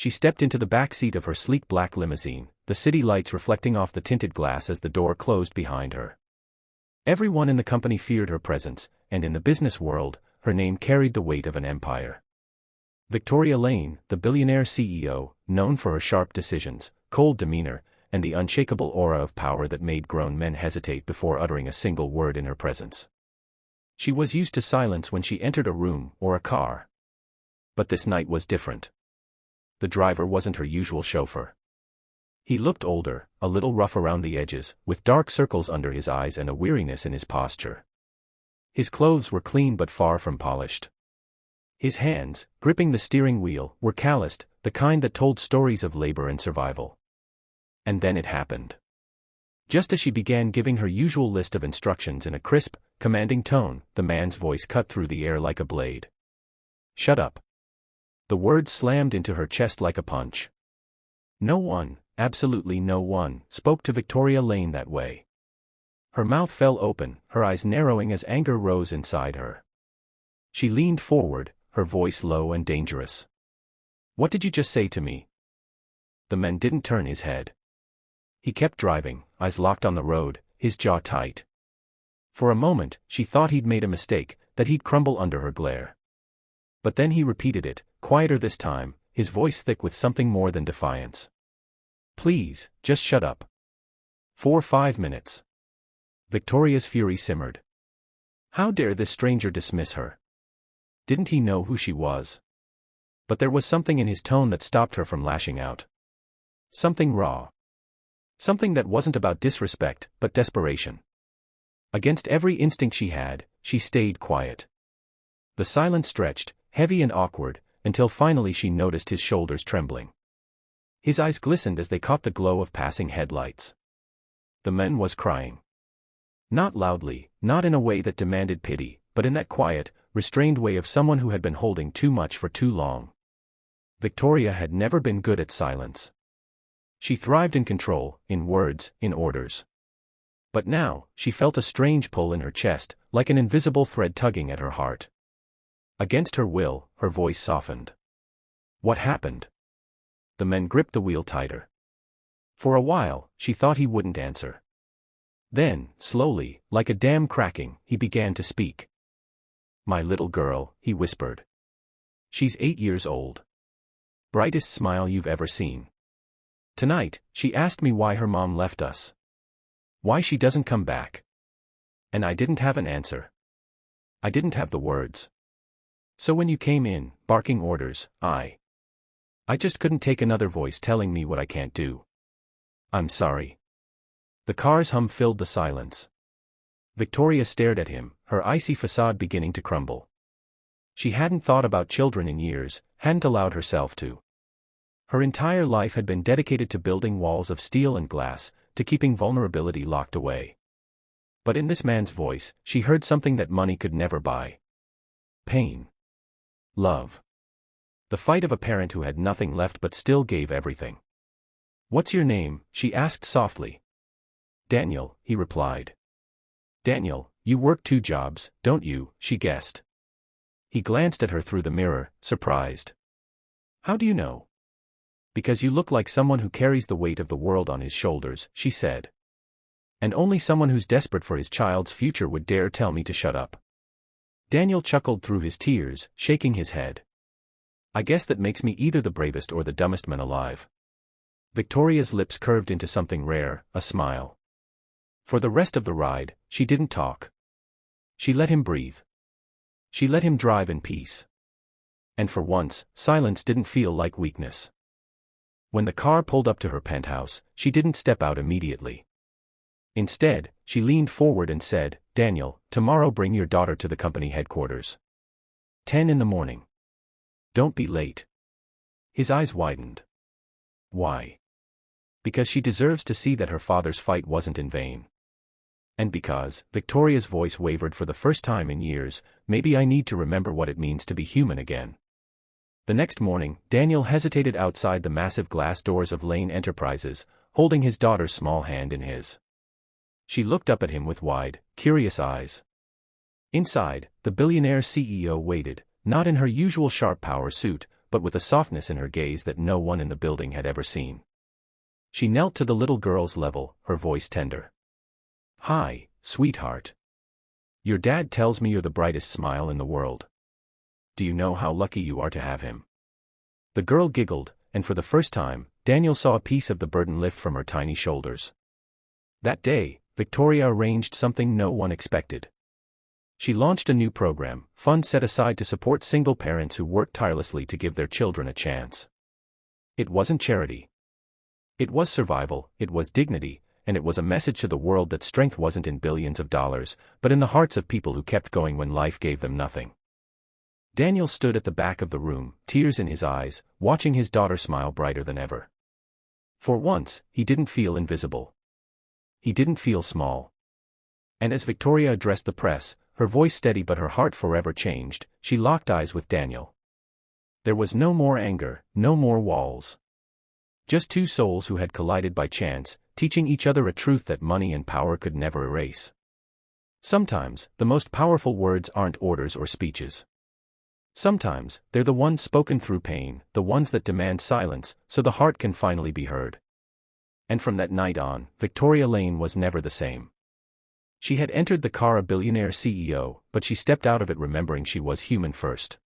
She stepped into the back seat of her sleek black limousine, the city lights reflecting off the tinted glass as the door closed behind her. Everyone in the company feared her presence, and in the business world, her name carried the weight of an empire. Victoria Lane, the billionaire CEO, known for her sharp decisions, cold demeanor, and the unshakable aura of power that made grown men hesitate before uttering a single word in her presence. She was used to silence when she entered a room or a car. But this night was different. The driver wasn't her usual chauffeur. He looked older, a little rough around the edges, with dark circles under his eyes and a weariness in his posture. His clothes were clean but far from polished. His hands, gripping the steering wheel, were calloused, the kind that told stories of labor and survival. And then it happened. Just as she began giving her usual list of instructions in a crisp, commanding tone, the man's voice cut through the air like a blade. "Shut up." The words slammed into her chest like a punch. No one, absolutely no one, spoke to Victoria Lane that way. Her mouth fell open, her eyes narrowing as anger rose inside her. She leaned forward, her voice low and dangerous. "What did you just say to me?" The man didn't turn his head. He kept driving, eyes locked on the road, his jaw tight. For a moment, she thought he'd made a mistake, that he'd crumble under her glare. But then he repeated it, quieter this time, his voice thick with something more than defiance. "Please, just shut up." For 5 minutes. Victoria's fury simmered. How dare this stranger dismiss her? Didn't he know who she was? But there was something in his tone that stopped her from lashing out. Something raw. Something that wasn't about disrespect, but desperation. Against every instinct she had, she stayed quiet. The silence stretched, heavy and awkward, until finally she noticed his shoulders trembling. His eyes glistened as they caught the glow of passing headlights. The man was crying. Not loudly, not in a way that demanded pity, but in that quiet, restrained way of someone who had been holding too much for too long. Victoria had never been good at silence. She thrived in control, in words, in orders. But now, she felt a strange pull in her chest, like an invisible thread tugging at her heart. Against her will, her voice softened. "What happened?" The man gripped the wheel tighter. For a while, she thought he wouldn't answer. Then, slowly, like a dam cracking, he began to speak. "My little girl," he whispered. "She's 8 years old. Brightest smile you've ever seen. Tonight, she asked me why her mom left us. Why she doesn't come back. And I didn't have an answer. I didn't have the words. So when you came in, barking orders, I just couldn't take another voice telling me what I can't do. I'm sorry." The car's hum filled the silence. Victoria stared at him, her icy facade beginning to crumble. She hadn't thought about children in years, hadn't allowed herself to. Her entire life had been dedicated to building walls of steel and glass, to keeping vulnerability locked away. But in this man's voice, she heard something that money could never buy. Pain. Love. The fight of a parent who had nothing left but still gave everything. "What's your name?" she asked softly. "Daniel," he replied. "Daniel, you work 2 jobs, don't you?" she guessed. He glanced at her through the mirror, surprised. "How do you know?" "Because you look like someone who carries the weight of the world on his shoulders," she said. "And only someone who's desperate for his child's future would dare tell me to shut up." Daniel chuckled through his tears, shaking his head. "I guess that makes me either the bravest or the dumbest man alive." Victoria's lips curved into something rare, a smile. For the rest of the ride, she didn't talk. She let him breathe. She let him drive in peace. And for once, silence didn't feel like weakness. When the car pulled up to her penthouse, she didn't step out immediately. Instead, she leaned forward and said, "Daniel, tomorrow bring your daughter to the company headquarters. 10 in the morning. Don't be late." His eyes widened. "Why?" "Because she deserves to see that her father's fight wasn't in vain. And because," Victoria's voice wavered for the first time in years, "maybe I need to remember what it means to be human again." The next morning, Daniel hesitated outside the massive glass doors of Lane Enterprises, holding his daughter's small hand in his. She looked up at him with wide, curious eyes. Inside, the billionaire CEO waited, not in her usual sharp power suit, but with a softness in her gaze that no one in the building had ever seen. She knelt to the little girl's level, her voice tender. "Hi, sweetheart. Your dad tells me you're the brightest smile in the world. Do you know how lucky you are to have him?" The girl giggled, and for the first time, Daniel saw a piece of the burden lift from her tiny shoulders. That day, Victoria arranged something no one expected. She launched a new program, funds set aside to support single parents who work tirelessly to give their children a chance. It wasn't charity. It was survival, it was dignity, and it was a message to the world that strength wasn't in billions of dollars, but in the hearts of people who kept going when life gave them nothing. Daniel stood at the back of the room, tears in his eyes, watching his daughter smile brighter than ever. For once, he didn't feel invisible. He didn't feel small. And as Victoria addressed the press, her voice steady but her heart forever changed, she locked eyes with Daniel. There was no more anger, no more walls. Just two souls who had collided by chance, teaching each other a truth that money and power could never erase. Sometimes, the most powerful words aren't orders or speeches. Sometimes, they're the ones spoken through pain, the ones that demand silence, so the heart can finally be heard. And from that night on, Victoria Lane was never the same. She had entered the car a billionaire CEO, but she stepped out of it remembering she was human first.